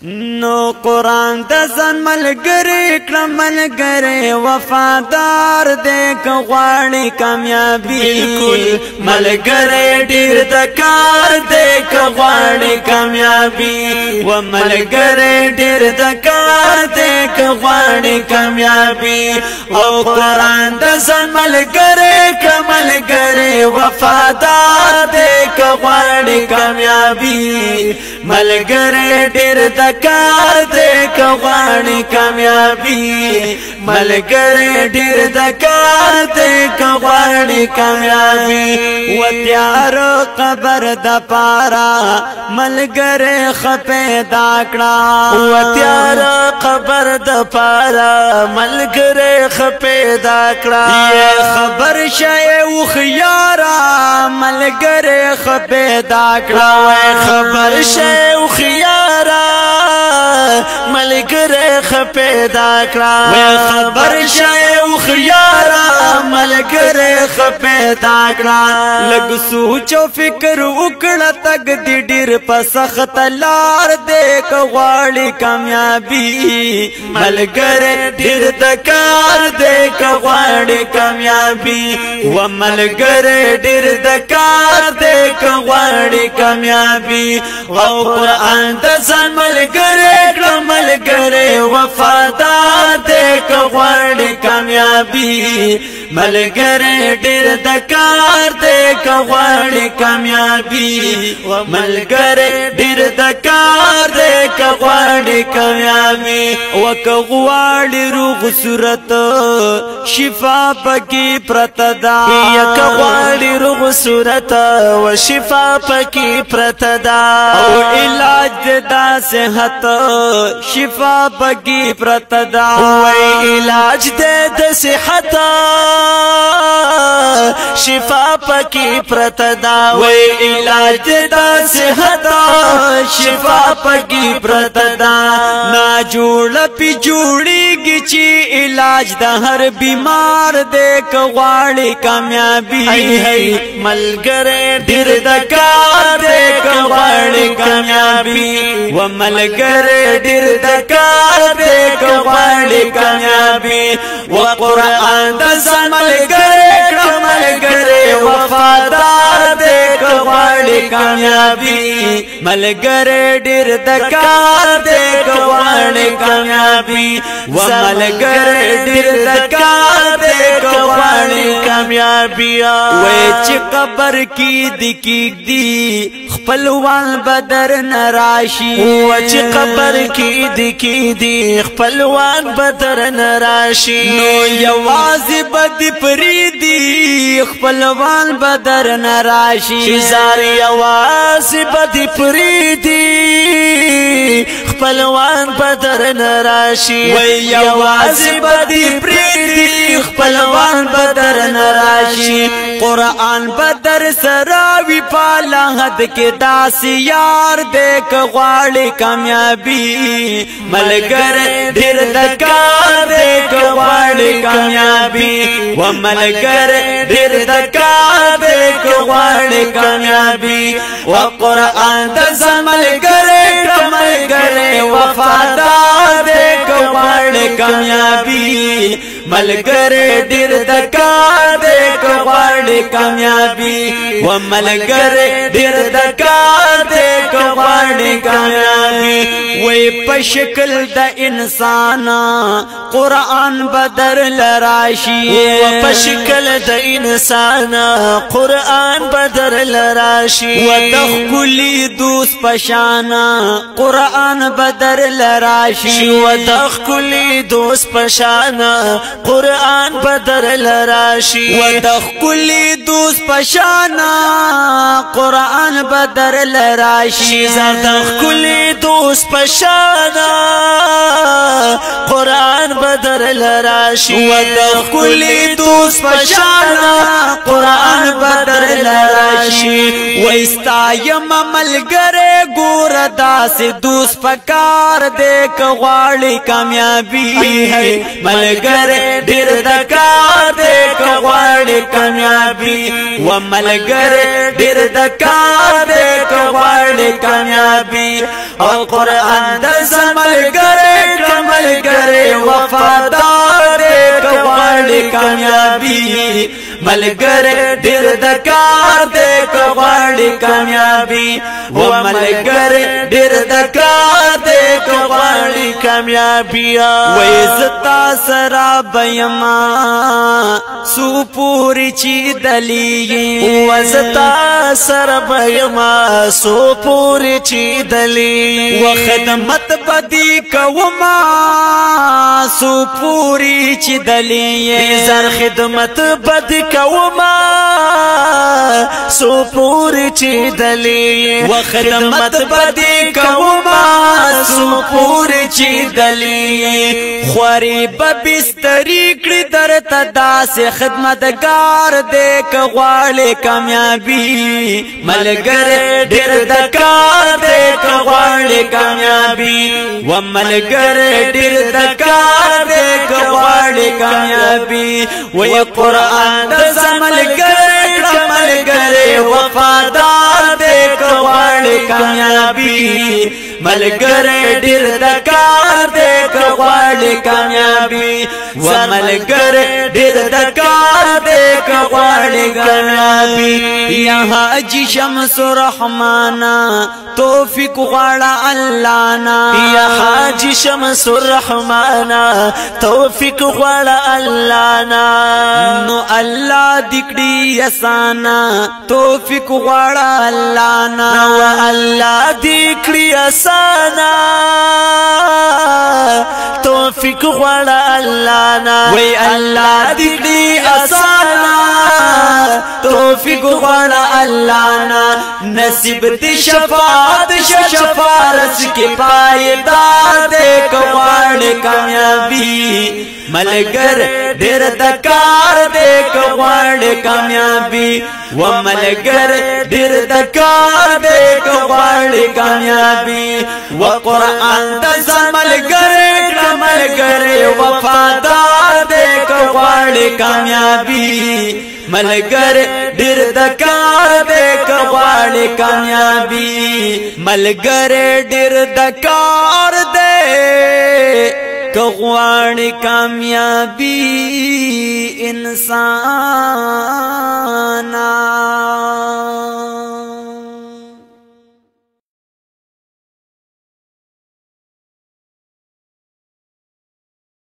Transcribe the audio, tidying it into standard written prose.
نو قرآن د ځان ملګری کړه ملګری وفادار دې که غواړي کامیابی بالکل ملګری ډېر د کار دې که غواړي کامیابی و ملګری ډېر د کار دې که غواړي کامیابی او قرآن د ځان ملګری که ملګری وفادار دې که غواړي کامیابی ملګری ډېر د کار دې که غواړي کامیابی ملګری ډېر د کار دې که غواړي کامیابی و تیار قبر د پارا ملګری ښه پیدا کړه و تیار قبر د پارا ملګری ښه پیدا کړه خبر شې وخیارا ملګری ښه پیدا کړه خبر شې وخیارا ملګری ښه پیدا کړه خبر شې وخیارا ملګری ښه پیدا کړه لږ سوچ او فکر وکړه تګ دې ډېر په سخت لار دې که غواړي کامیابی ملګری ډېر د کار دې که غواړي کامیابی و ملګری ډېر د کار دې که غواړي کامیابی او قرآن د ځان ملګری کړه ملګری وفادار دې که غواړي کامیابی ملګری ډېر د کار دې که غواړي کامیابی ملګری ډېر د کار دې که غواړي کامیابی و که غواړي روغ صورت شفا پکې پرته ده یا که غواړي روغ صورت و شفا پکې پرته ده او علاج د صحت شفا پکې پرته ده وای علاج د صحت شفا پکې پرته ده وای علاج د صحت شفا پکې پرته ده نا جوړ پی جوړیږي چې علاج د هر بیمار دې که غواړي کامیابی ملګری ډېر د کار دې که غواړي کامیابی و ملګری ډېر د کار دې که غواړي کامیابی و قرآن د ځان ملګری کړه ملګری وفادار دې که غواړي کامیابی ملګری ډېر د کار دې که غواړي کامیابی و ملګری ډېر د کار دې که غواړي کامیابی وای چې قبر کې د کېږدي خپلوان بدر نراشي و چې قبر کې د کېږدي خپلوان بدر نراشي نو یوازې بد پریدي خپلوان بدر نراشي زار یوازې بد پریدي خپلوان بدر نراشي وای یوازې بد پریدي خپلوان بدر نراشي قرآن بدر سراوی پالا حد کې داس یار دې که غواړي کامیابی ملګری ډېر د کار دې که غواړي کامیابی و ملګری ډېر د کار دې که غواړي کامیابی و قرآن د ځان ملګری کړه ملګری وفادار دې که غواړي کامیابی ملګری ډېر د کار دې که غواړي کامیابی و ملګری ډېر د کار دې که غواړي کامیابی وای په شکل د انسان قرآن بدر لراشي و په شکل د انسان قرآن بدر لراشي و د ښکلي دوست پشان قرآن بدر لراشي و د ښکلي دوست پشان قرآن بدر لراشي و د ښکلي دوست پشان قرآن بدر لراشي زر د ښکلي دوست پشان قرآن بدر لراشي و د ښکلي دوست پشان قرآن بدر لراشي و استایم ملګری ګور داسې دوست پکار دې که غواړي کامیابی ملګری ډېر د کار دې که غواړي کامیابی و ملګری ډېر د کار دې کواړې کامیابی او قرآن د ملګری ملګری وفادار دې کواړې کامیابی ملګری ډېر د کار دې کواړې کامیابی و ملګری ډېر د کار دې کواړې کامیابی وې زتا سره بېما سو پوری چی دلی و زتا سره بېما سو پوری چی دلی و خدمت بدی کوما سو پوری چی دلی زر خدمت بدی کوما سو پوری چی دلی و خدمت بدی کوما سو پوری چی دلی خوری ببستری کړی درته داسې خدمتګار دې کغواړې کامیابی ملګری ډېر د کار دې کغواړې کامیابی و ملګری ډېر د کار دې کغواړې کامیابی و قرآن د ملګری ملګری وفادار دې کغواړې کامیابی ملګری ډېر د کار دې کغواړې کامیابی و ملګری ډېر د کار دې کغواړې کامیابی یا حاجی شمس الرحمن توفیق غواړه الله نا یا حاجی شمس الرحمن توفیق غواړه الله نا نو الله دکړي اسانا توفیق غواړه الله نا نو الله دکړي اسانا توفیق غواړه الله نا وی الله دکړي اسانا توفیق غواړه الله نا نصیب دې شفاعت شفارس کې پایدار دې کواړې کامیابی ملګر ډېر د کار دې کواړې کامیابی و ملګر ډېر د کار دې کواړې کامیابی و قرآن د ملګری ملګری وفادار دې کواړې کامیابی ملګری ډېر د کار دې کواړې کامیابی ملګری ډېر د کار دې کغواړې کامیابی انسانا